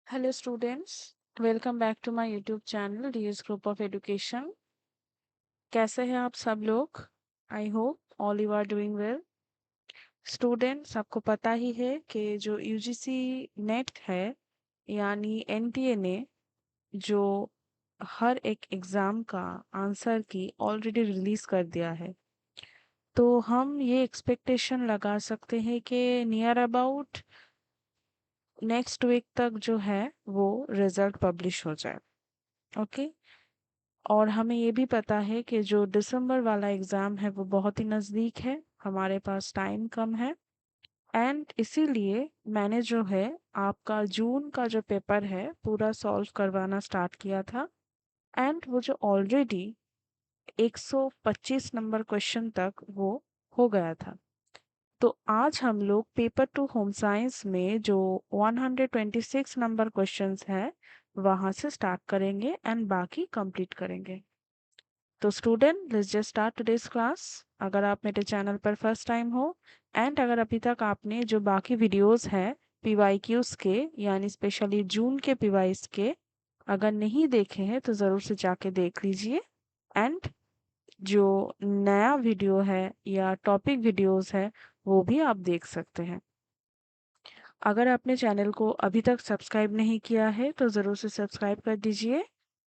Hello students, welcome back to my YouTube channel DS Group of Education. कैसे हैं आप सब लोग? I hope all you are doing well. Students, आपको पता ही है कि जो यूजीसी नेट है यानी एनटीए ने जो हर एक एग्ज़ाम का आंसर की ऑलरेडी रिलीज़ कर दिया है। तो हम ये एक्सपेक्टेशन लगा सकते हैं कि नियर अबाउट नेक्स्ट वीक तक जो है वो रिज़ल्ट पब्लिश हो जाए। ओके, और हमें ये भी पता है कि जो दिसंबर वाला एग्ज़ाम है वो बहुत ही नज़दीक है, हमारे पास टाइम कम है। एंड इसीलिए मैंने जो है आपका जून का जो पेपर है पूरा सॉल्व करवाना स्टार्ट किया था। एंड वो जो ऑलरेडी 125 नंबर क्वेश्चन तक वो हो गया था। तो आज हम लोग पेपर 2 होम साइंस में जो 126 नंबर क्वेश्चंस है वहाँ से स्टार्ट करेंगे एंड बाकी कंप्लीट करेंगे। तो student, let's just start today's class. अगर आप मेरे चैनल पर फर्स्ट टाइम हो एंड अगर अभी तक आपने जो बाकी वीडियोस हैं पीवाईक्यूज के यानी स्पेशली जून के पीवाईस के अगर नहीं देखे हैं तो ज़रूर से जाके देख लीजिए। एंड जो नया वीडियो है या टॉपिक वीडियोस है वो भी आप देख सकते हैं। अगर आपने चैनल को अभी तक सब्सक्राइब नहीं किया है तो ज़रूर से सब्सक्राइब कर दीजिए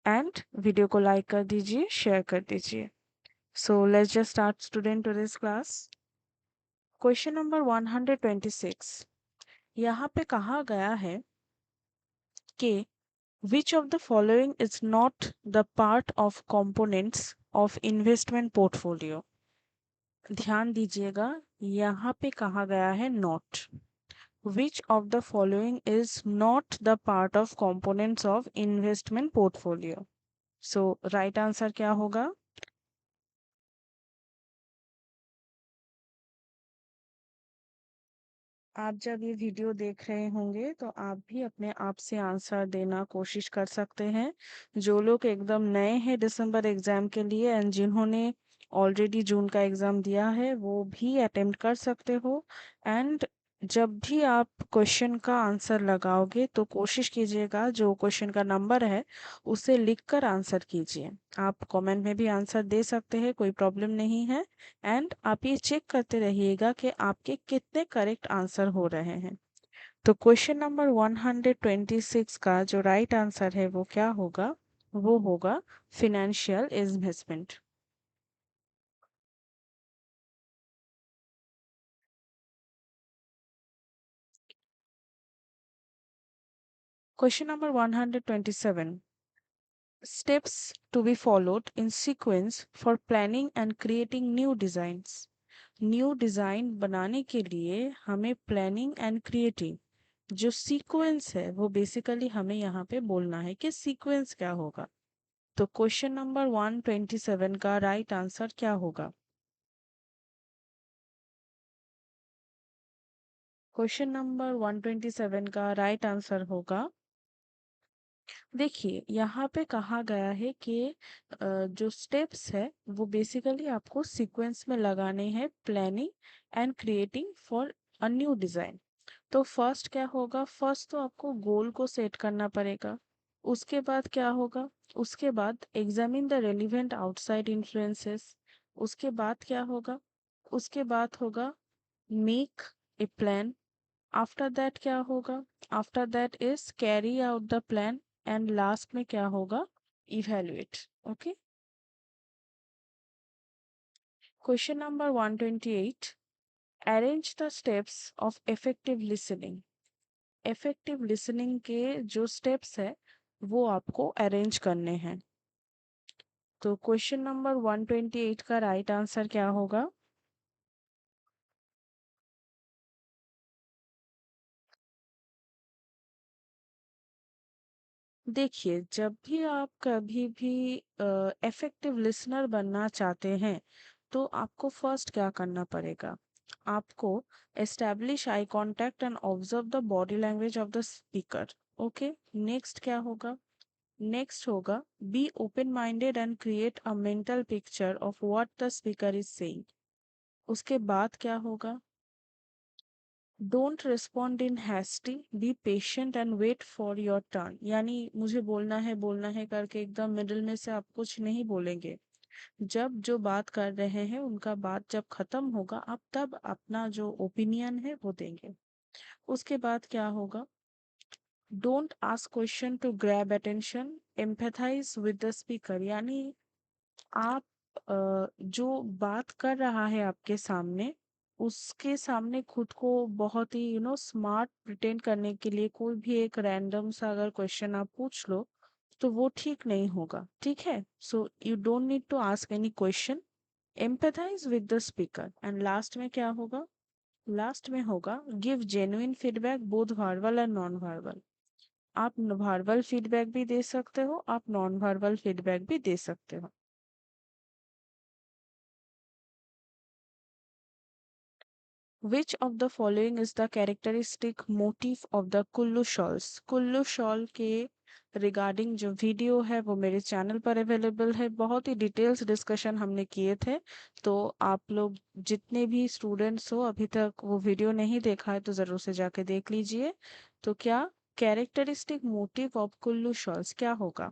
एंड वीडियो को लाइक कर दीजिए, शेयर कर दीजिए। So let's just start student today's class. Question number 126. यहाँ पे कहा गया है कि which of the following is not the part of components of investment portfolio? ध्यान दीजिएगा, यहाँ पे कहा गया है not. Which of the following is not the part of components of investment portfolio? So right answer क्या होगा? आप जब ये वीडियो देख रहे होंगे तो आप भी अपने आप से आंसर देना कोशिश कर सकते हैं। जो लोग एकदम नए हैं दिसंबर एग्ज़ाम के लिए एंड जिन्होंने ऑलरेडी जून का एग्ज़ाम दिया है वो भी अटेम्प्ट कर सकते हो। एंड जब भी आप क्वेश्चन का आंसर लगाओगे तो कोशिश कीजिएगा जो क्वेश्चन का नंबर है उसे लिखकर आंसर कीजिए। आप कमेंट में भी आंसर दे सकते हैं, कोई प्रॉब्लम नहीं है। एंड आप ये चेक करते रहिएगा कि आपके कितने करेक्ट आंसर हो रहे हैं। तो क्वेश्चन नंबर 126 का जो राइट आंसर है वो क्या होगा? वो होगा financial investment. Question number 127. Steps to be followed in sequence for planning and creating new designs. New design बनाने के लिए हमें प्लानिंग एंड क्रिएटिंग जो सीक्वेंस है वो बेसिकली हमें यहाँ पे बोलना है कि सीक्वेंस क्या होगा। तो क्वेश्चन नंबर 127 का राइट आंसर क्या होगा? क्वेश्चन नंबर 127 का राइट आंसर होगा, देखिए यहाँ पे कहा गया है कि जो स्टेप्स है वो बेसिकली आपको सीक्वेंस में लगाने हैं planning and creating for a new design. तो फर्स्ट क्या होगा? फर्स्ट तो आपको गोल को सेट करना पड़ेगा। उसके बाद क्या होगा? उसके बाद examine the relevant outside influences. उसके बाद क्या होगा? उसके बाद होगा make a plan. After that क्या होगा? After that is carry out the plan and last में क्या होगा? Evaluate. Okay, question number 128. Arrange the steps of effective listening. Effective listening के जो स्टेप्स है वो आपको अरेंज करने हैं। तो क्वेश्चन नंबर 128 का राइट आंसर क्या होगा? देखिए, जब भी आप कभी भी इफेक्टिव लिसनर बनना चाहते हैं तो आपको फर्स्ट क्या करना पड़ेगा? आपको establish eye contact and observe the body language of the speaker. Okay, next क्या होगा? नेक्स्ट होगा be open minded and create a mental picture of what the speaker is saying. उसके बाद क्या होगा? Don't respond in hasty, be patient and wait for your turn. यानी मुझे बोलना है करके एकदम मिडिल में से आप कुछ नहीं बोलेंगे। जब जो बात कर रहे हैं उनका बात जब खत्म होगा आप तब अपना जो ओपिनियन है वो देंगे। उसके बाद क्या होगा, don't ask question to grab attention, empathize with the speaker. यानी आप जो बात कर रहा है आपके सामने उसके सामने खुद को बहुत ही स्मार्ट प्रिटेंड करने के लिए कोई भी एक रैंडम सा अगर क्वेश्चन आप पूछ लो तो वो ठीक नहीं होगा, ठीक है। So you don't need to ask any question, empathize with the speaker. And last में क्या होगा, लास्ट में होगा give genuine feedback both verbal and non verbal. आप वर्बल फीडबैक भी दे सकते हो, आप नॉन वर्बल फीडबैक भी दे सकते हो। Which of the following is the characteristic motif of the Kullu shawls? Kullu shawl के रिगार्डिंग जो वीडियो है वो मेरे चैनल पर अवेलेबल है। बहुत ही डिटेल्स डिस्कशन हमने किए थे, तो आप लोग जितने भी स्टूडेंट्स हो अभी तक वो वीडियो नहीं देखा है तो ज़रूर से जाके देख लीजिए। तो क्या characteristic motive of Kullu shawls क्या होगा?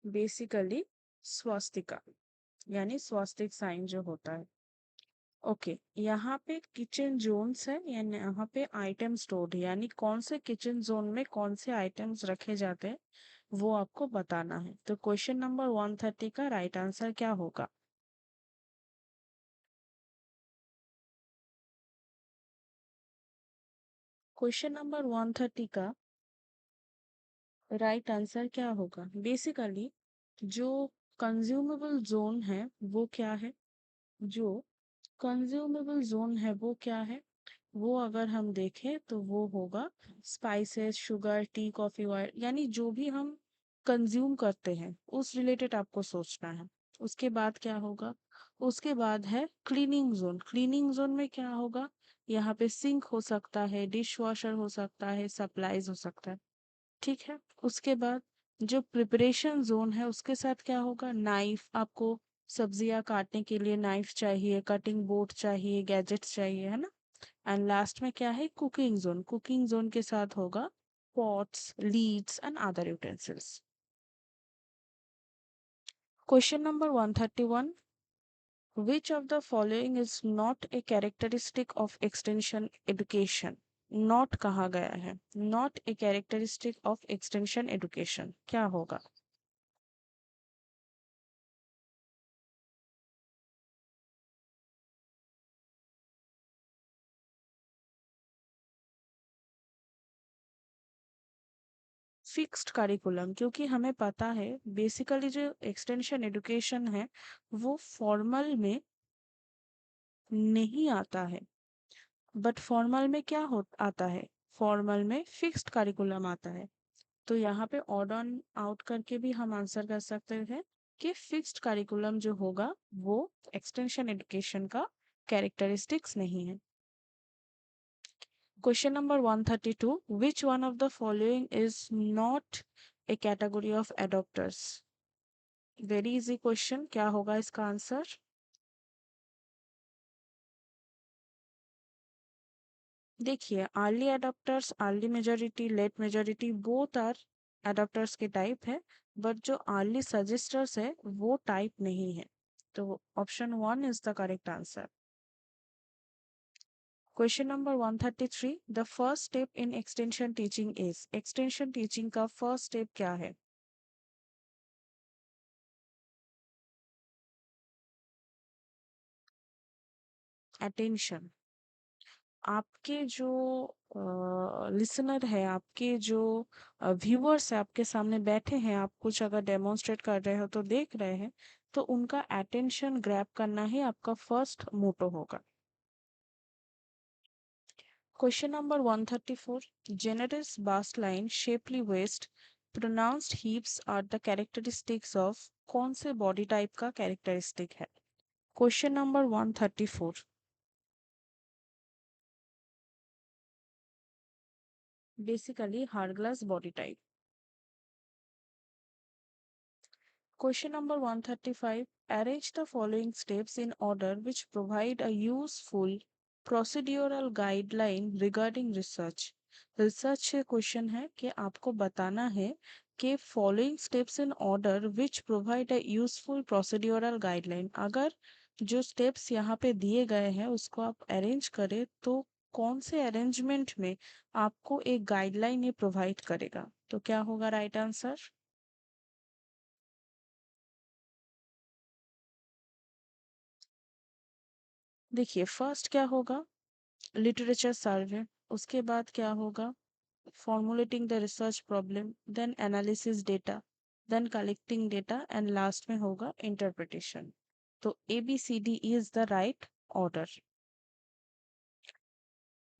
बेसिकली स्वास्तिका, यानी स्वास्तिक साइन जो होता है। ओके, यहाँ पे किचन जोन्स है यानी यहाँ पे आइटम स्टोर्ड है, यानी कौन से किचन जोन में कौन से आइटम्स रखे जाते हैं वो आपको बताना है। तो क्वेश्चन नंबर 130 का राइट आंसर क्या होगा? क्वेश्चन नंबर 130 का राइट आंसर क्या होगा? बेसिकली जो कंज्यूमेबल जोन है वो क्या है, जो कंज्यूमेबल जोन है वो क्या है, वो अगर हम देखें तो वो होगा spices, sugar, T, coffee, oil. यानी जो भी हम कंज्यूम करते हैं उस रिलेटेड आपको सोचना है। उसके बाद क्या होगा, उसके बाद है क्लीनिंग जोन। क्लीनिंग जोन में क्या होगा, यहाँ पे सिंक हो सकता है, डिश वॉशर हो सकता है, सप्लाईज हो सकता है, ठीक है। उसके बाद जो प्रिपरेशन जोन है उसके साथ क्या होगा, नाइफ, आपको सब्जियां काटने के लिए नाइफ चाहिए, कटिंग बोर्ड चाहिए, गैजेट्स चाहिए, है ना। एंड लास्ट में क्या है, कुकिंग जोन। कुकिंग जोन के साथ होगा pots, Leeds and other utensils. Question number 131, which of the following is not a characteristic of extension education? Not कहा गया है, not a characteristic of extension education, क्या होगा? फिक्स्ड करिकुलम, क्योंकि हमें पता है बेसिकली जो एक्सटेंशन एजुकेशन है वो फॉर्मल में नहीं आता है, बट फॉर्मल में क्या हो आता है, फॉर्मल में फिक्स्ड करिकुलम आता है। तो यहाँ पे ऑड ऑन आउट करके भी हम आंसर कर सकते हैं कि फिक्स्ड करिकुलम जो होगा वो एक्सटेंशन एजुकेशन का कैरेक्टरिस्टिक्स नहीं है। Question number 132, which one of the following is not a category of adopters? Very easy question, क्या होगा इसका आंसर? देखिए, early adopters, early majority, late majority both are adopters के टाइप है, बट जो अर्ली सजेस्टर्स है वो टाइप नहीं है। तो option 1 is the correct answer. Question number 133, the first step in extension teaching is, extension teaching का फर्स्ट स्टेप क्या है? अटेंशन। आपके जो लिसनर है, आपके जो व्यूअर्स है आपके सामने बैठे हैं, आप कुछ अगर डेमोन्स्ट्रेट कर रहे हो तो देख रहे हैं, तो उनका अटेंशन ग्रैब करना ही आपका फर्स्ट मोटो होगा। Question number 134, generous bust-line, shapely waist, pronounced hips are the characteristics of कौन से बॉडी टाइप का कैरेक्टरिस्टिक है? Question number 134, basically hard glass body type. Question number 135. Arrange the following steps in order which provide a useful procedural guideline regarding research. Research से question है कि आपको बताना है कि following steps in order which provide a useful procedural guideline. अगर जो steps यहाँ पे दिए गए हैं उसको आप अरेंज करें तो कौन से अरेंजमेंट में आपको एक गाइडलाइन ये प्रोवाइड करेगा। तो क्या होगा राइट आंसर? देखिए फर्स्ट क्या होगा, लिटरेचर सर्वे। उसके बाद क्या होगा, formulating the research problem, then analysis data, then collecting data and last में होगा इंटरप्रिटेशन। तो ABCD is the right order.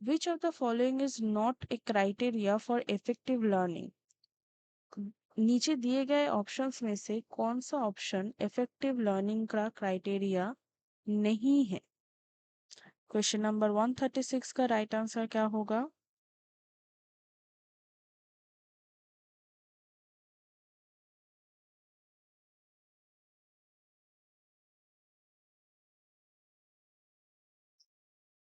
Which of the following is not a criteria for effective learning. नीचे दिए गए ऑप्शंस में से कौन सा ऑप्शन इफेक्टिव लर्निंग का क्राइटेरिया नहीं है। क्वेश्चन नंबर 136 का राइट आंसर क्या होगा?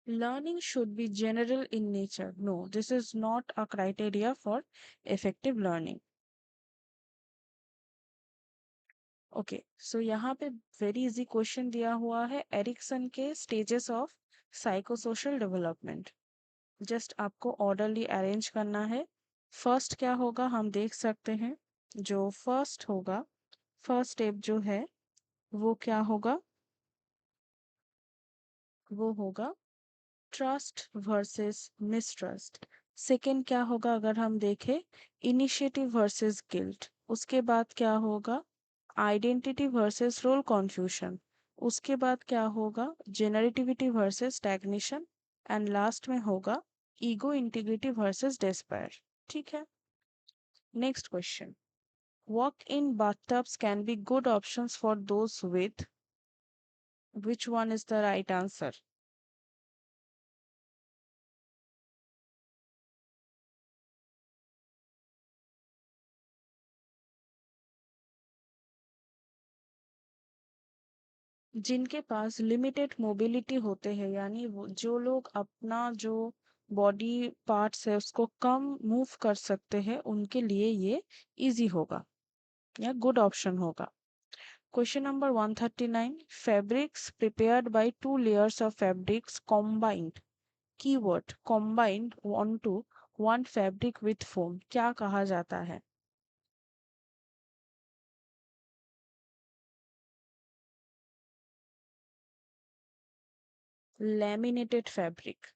Learning should be general in nature. No, this is not a criteria for effective learning. Okay so यहाँ पे वेरी इजी क्वेश्चन दिया हुआ है, एरिक्सन के stages of psychosocial development. Just आपको ऑर्डरली अरेंज करना है। फर्स्ट क्या होगा हम देख सकते हैं, जो फर्स्ट होगा, फर्स्ट स्टेप जो है वो क्या होगा, वो होगा ट्रस्ट वर्सेस मिसट्रस्ट। सेकंड क्या होगा अगर हम देखें, इनिशिएटिव वर्सेस गिल्ट। उसके बाद क्या होगा, आइडेंटिटी वर्सेस रोल कॉन्फ्यूजन। उसके बाद क्या होगा, जेनरेटिविटी वर्सेस स्टैग्नेशन। एंड लास्ट में होगा ईगो इंटीग्रिटी वर्सेस डेस्पायर। ठीक है, next question. Walk in bathtubs can be good options for those with, which one is the right answer? जिनके पास लिमिटेड मोबिलिटी होते हैं, यानी वो जो लोग अपना जो बॉडी पार्ट्स है उसको कम मूव कर सकते हैं, उनके लिए ये इजी होगा या गुड ऑप्शन होगा। Question number 139। Fabrics prepared by two layers of fabrics combined, keyword combined onto one fabric with foam, क्या कहा जाता है? Laminated fabric.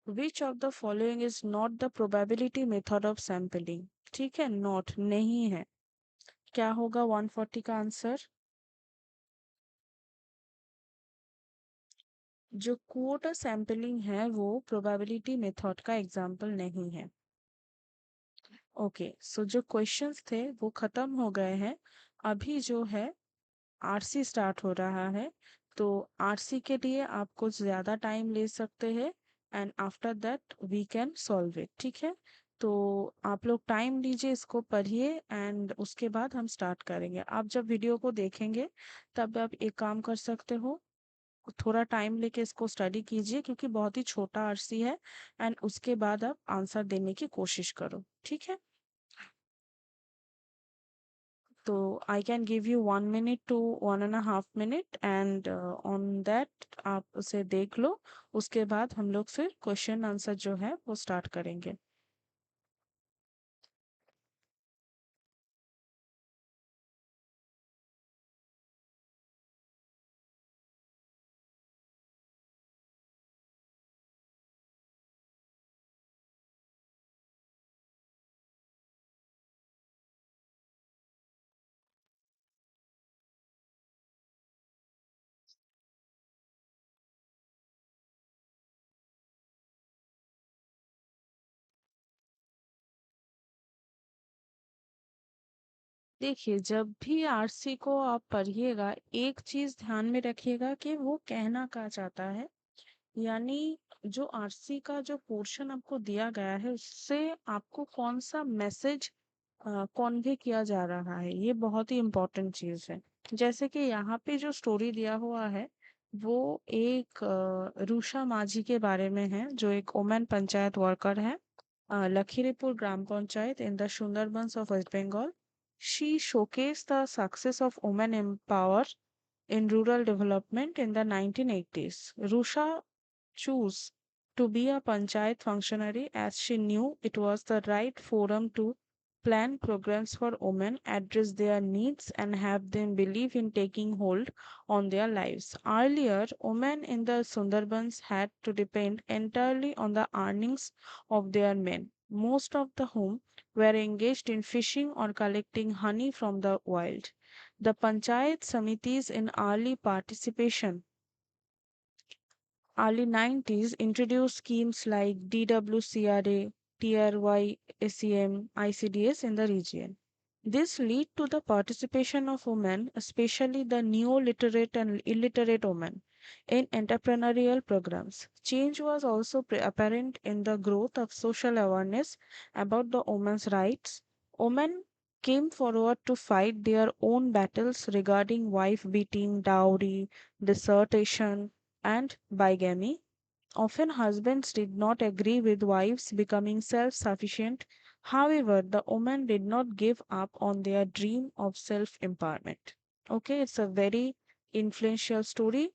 Which of the following is not the probability method of sampling. ठीक है, not नहीं है। क्या होगा 140 का आंसर? जो क्वोटा सैम्पलिंग है वो प्रोबेबिलिटी मेथड का एग्जाम्पल नहीं है। ओके सो जो क्वेश्चंस थे वो खत्म हो गए हैं। अभी जो है आरसी स्टार्ट हो रहा है, तो आरसी के लिए आप कुछ ज़्यादा टाइम ले सकते हैं and after that we can solve it. ठीक है, तो आप लोग टाइम लीजिए, इसको पढ़िए एंड उसके बाद हम स्टार्ट करेंगे। आप जब वीडियो को देखेंगे तब आप एक काम कर सकते हो, थोड़ा टाइम लेके इसको स्टडी कीजिए क्योंकि बहुत ही छोटा आरसी है, एंड उसके बाद आप आंसर देने की कोशिश करो। ठीक है, तो I can give you 1 minute to 1.5 minute and on that आप उसे देख लो। उसके बाद हम लोग फिर क्वेश्चन आंसर जो है वो स्टार्ट करेंगे। देखिए जब भी आरसी को आप पढ़िएगा एक चीज ध्यान में रखिएगा कि वो कहना क्या चाहता है। यानी जो आरसी का जो पोर्शन आपको दिया गया है उससे आपको कौन सा मैसेज कॉन्वे किया जा रहा है, ये बहुत ही इम्पोर्टेंट चीज़ है। जैसे कि यहाँ पे जो स्टोरी दिया हुआ है वो एक रूषा माझी के बारे में है, जो एक वुमेन पंचायत वर्कर है, Lakhiripur Gram Panchayat in the Sundarbans of West Bengal. She showcased the success of women empower in rural development in the 1980s. Rusha chose to be a panchayat functionary as she knew it was the right forum to plan programs for women, address their needs, and have them believe in taking hold on their lives. Earlier, women in the Sundarbans had to depend entirely on the earnings of their men, most of the whom were engaged in fishing or collecting honey from the wild. The panchayat samitis in early 90s introduced schemes like DWCRA, TRYSEM, ICDS in the region. This led to the participation of women, especially the neo-literate and illiterate women, in entrepreneurial programs. Change was also apparent in the growth of social awareness about the women's rights. Women came forward to fight their own battles regarding wife beating, dowry, desertion, and bigamy. Often, husbands did not agree with wives becoming self sufficient. However, the women did not give up on their dream of self empowerment. Okay, it's a very influential story.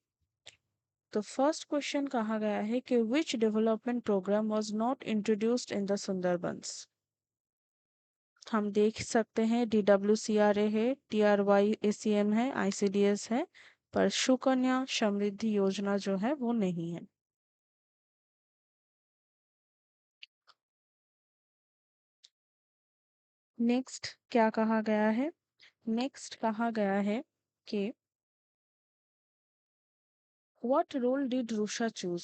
The first question कहा गया है कि which development program was not introduced in the Sundarbans? हम देख सकते हैं DWCRA है, TRYACM है, ICDS है, पर सुकन्या समृद्धि योजना जो है वो नहीं है। नेक्स्ट क्या कहा गया है? नेक्स्ट कहा गया है कि what role did Rusha choose?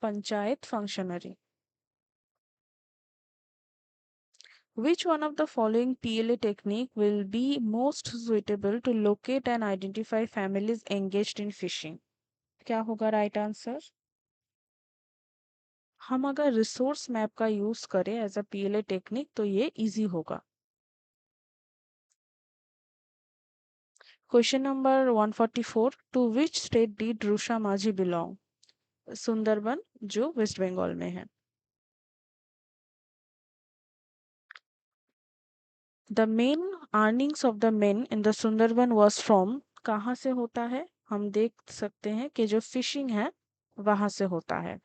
Panchayat functionary. Which one of the following PLA technique will be most suitable to locate and identify families engaged in fishing? क्या होगा राइट आंसर? हम अगर रिसोर्स मैप का यूज करें एज अ PLA टेक्निक तो ये easy होगा। Question number 144, to which state did Rusha Majhi belong? Sundarban, जो वेस्ट बंगाल में है। The main earnings of the men in the Sundarban was from, कहाँ से होता है? हम देख सकते हैं कि जो फिशिंग है वहां से होता है।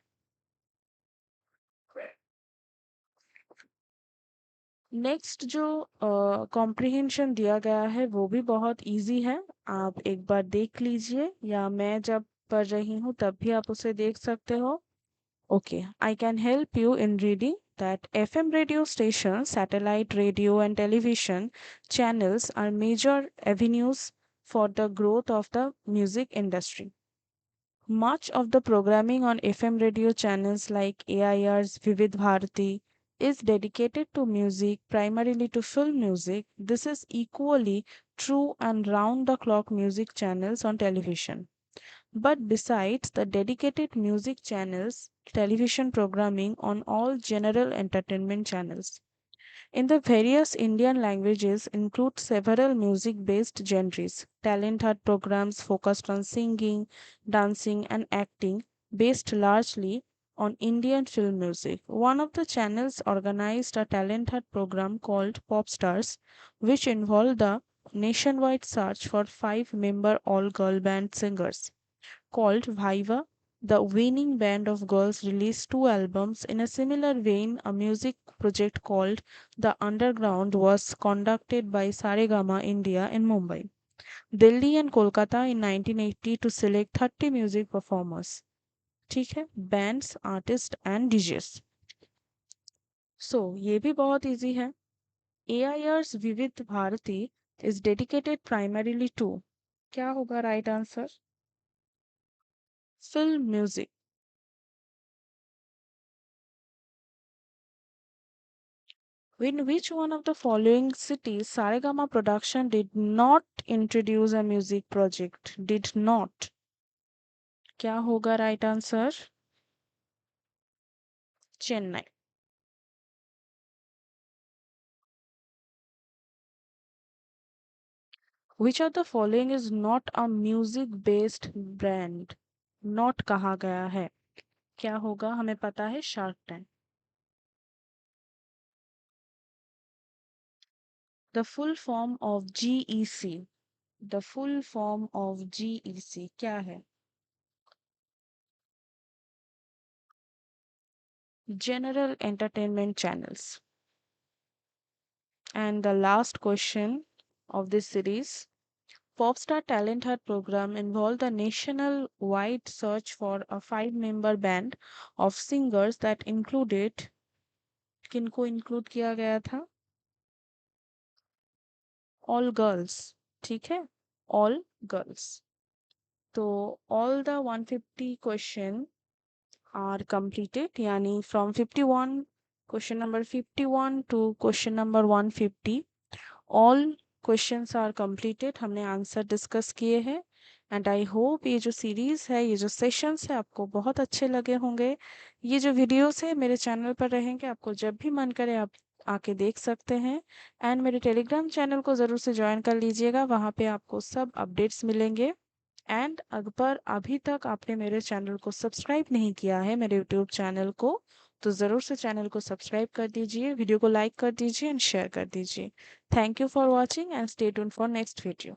नेक्स्ट जो कॉम्प्रिहेंशन दिया गया है वो भी बहुत इजी है, आप एक बार देख लीजिए, या मैं जब पढ़ रही हूँ तब भी आप उसे देख सकते हो। Okay, I can help you in reading that FM radio stations, satellite radio, and television channels are major avenues for the growth of the music industry. Much of the programming on FM radio channels like AIR's Vivid Bharati is dedicated to music, primarily to film music. This is equally true and round the clock music channels on television. But besides the dedicated music channels, television programming on all general entertainment channels in the various Indian languages include several music-based genres. Talent hunt programs focused on singing, dancing, and acting, based largely on Indian film music. One of the channels organized a talent hunt program called Pop Stars, which involved the nationwide search for five-member all-girl band singers called Viva. The winning band of girls released two albums. In a similar vein, a music project called The Underground was conducted by Saregama India in Mumbai, Delhi and Kolkata in 1980 to select 30 music performers. ठीक है, bands, artist and DJs. So ये भी बहुत easy है। AIR's Vividh Bharati is dedicated primarily to, क्या होगा right answer? Film music. In which one of the following cities Saregama Production did not introduce a music project? Did not. क्या होगा right answer? Chennai. Which of the following is not a music based brand? Not कहा गया है, क्या होगा? हमें पता है shark tank. The full form of GEC, the full form of GEC क्या है? General Entertainment Channels. And the last question of this series, Popstar Talent Hunt program involved the national-wide search for a five-member band of singers that included, किनको include किया गया था? All girls, ठीक है? All girls. तो all the 150 question are completed, यानी from 51 question number 51 to question number 150 all questions are completed, हमने answer discuss किए हैं। एंड आई होप ये जो सीरीज़ है, ये जो सेशंस है, आपको बहुत अच्छे लगे होंगे। ये जो वीडियोस है मेरे चैनल पर रहेंगे, आपको जब भी मन करे आप आके देख सकते हैं। एंड मेरे टेलीग्राम चैनल को ज़रूर से ज्वाइन कर लीजिएगा, वहाँ पे आपको सब अपडेट्स मिलेंगे। एंड अगर अभी तक आपने मेरे चैनल को सब्सक्राइब नहीं किया है, मेरे यूट्यूब चैनल को, तो ज़रूर से चैनल को सब्सक्राइब कर दीजिए, वीडियो को लाइक कर दीजिए एंड शेयर कर दीजिए। Thank you for watching and stay tune for next video.